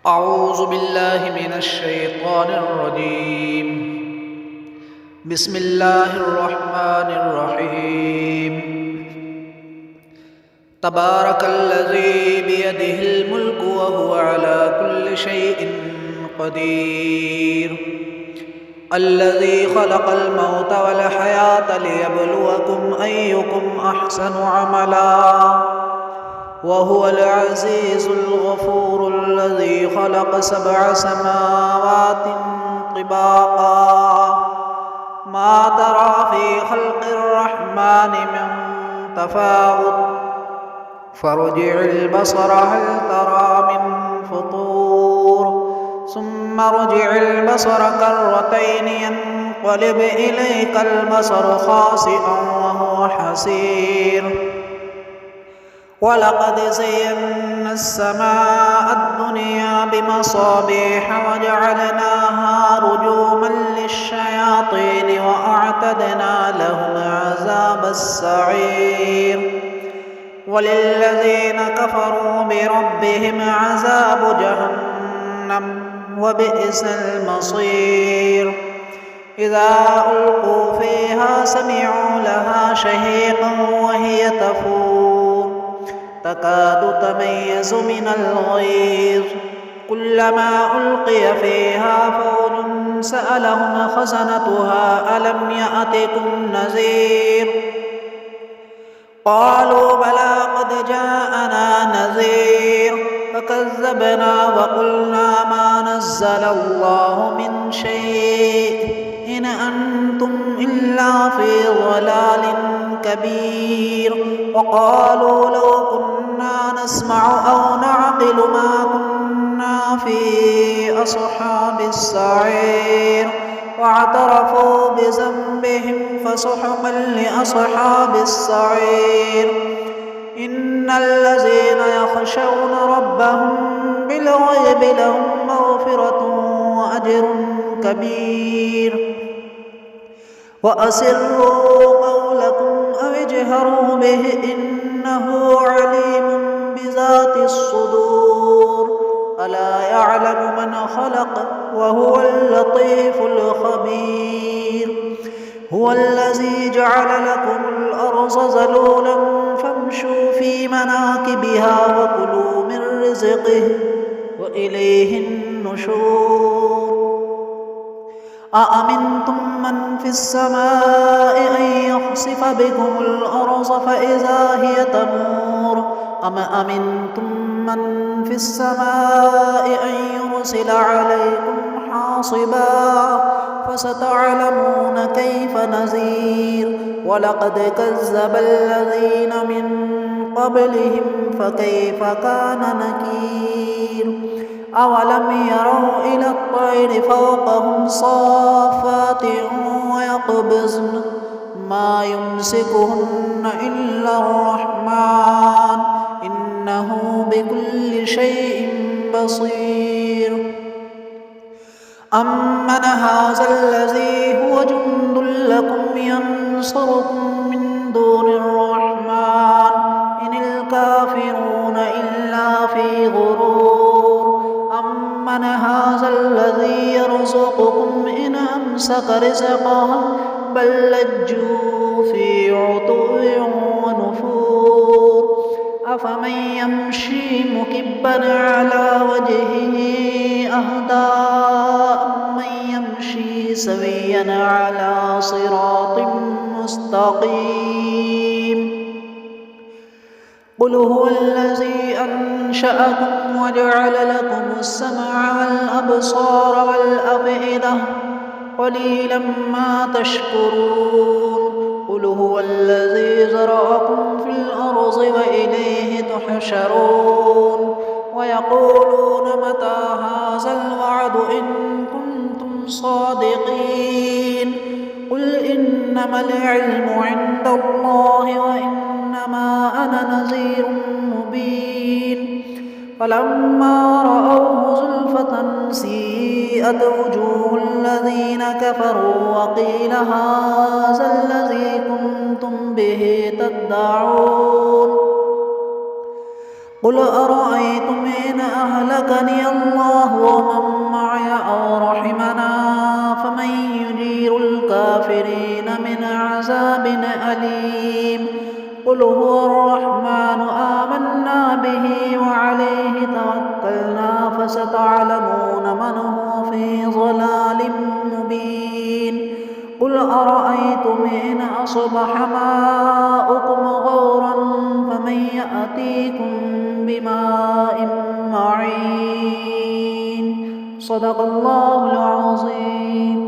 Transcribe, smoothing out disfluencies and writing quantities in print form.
أعوذ بالله من الشيطان الرجيم. بسم الله الرحمن الرحيم. تبارك الذي بيده الملك وهو على كل شيء قدير. الذي خلق الموت والحياة ليبلوكم أيكم أحسن عملا وهو العزيز الغفور. الذي خلق 7 سماوات طباقا ما ترى في خلق الرحمن من تفاوت فارجع البصر هل ترى من فطور ثم ارجع البصر كرتين ينقلب إليك البصر خاسئا وهو حسير. ولقد زينا السماء الدنيا بمصابيح وجعلناها رجوما للشياطين وأعتدنا لهم عذاب السعير. وللذين كفروا بربهم عذاب جهنم وبئس المصير. إذا ألقوا فيها سمعوا لها شهيقا وهي تفور تكاد تميز من الغيظ. كلما ألقي فيها فوج سألهم خزنتها ألم يأتكم نذير قالوا بلى قد جاءنا نذير فكذبنا وقلنا ما نزل الله من شيء إن أنتم إلا في ضلال كبير. وقالوا لو كنا نسمع أو نعقل ما كنا في أصحاب السعير. واعترفوا بذنبهم فسحقا لأصحاب السعير. إن الذين يخشون ربهم بالغيب لهم مغفرة وأجر كبير. وأسروا قولكم أو اجهروا به إنه عليم بذات الصدور. ألا يعلم من خلق وهو اللطيف الخبير. هو الذي جعل لكم الأرض ذلولا فامشوا في مناكبها وكلوا من رزقه وإليه النشور. أأمنتم من في السماء أن يخسف بكم الأرض فإذا هي تمور أم أمنتم من في السماء أن يرسل عليكم حاصبا فستعلمون كيف نذير. ولقد كذب الذين من قبلهم فكيف كان نكير. أولم يروا إلى الطير فوقهم صافات ويقبضن ما يمسكهن إلا الرحمن إنه بكل شيء بصير. أمن هذا الذي هو جند لكم ينصركم من دون الرحمن إن الكافرون إلا في غرور. أمن هذا الذي يرزقكم إن أمسك رزقه بل لجوا في عتو ونفور. أفمن يمشي مكبا على وجهه أهدى أمن يمشي سويا على صراط مستقيم. قل هو الذي أنشأكم وجعل لكم السمع والأبصار والأفئدة قليلا ما تشكرون. قل هو الذي ذرأكم في الأرض وإليه تحشرون. ويقولون متى هذا الوعد إن كنتم صادقين. قل إنما العلم عند الله وإنما أنا نذير مبين. فلما رأوه زلفة سيئت وجوه الذين كفروا وقيل هذا الذي كنتم به تدعون. قل أرأيتم إن أهلكني الله عذاب أليم قل هو الرحمن آمنا به وعليه توكلنا فستعلمون من هو في ضلال مبين قل أرأيتم إن أصبح ماؤكم غورا فمن يأتيكم بماء معين صدق الله العظيم.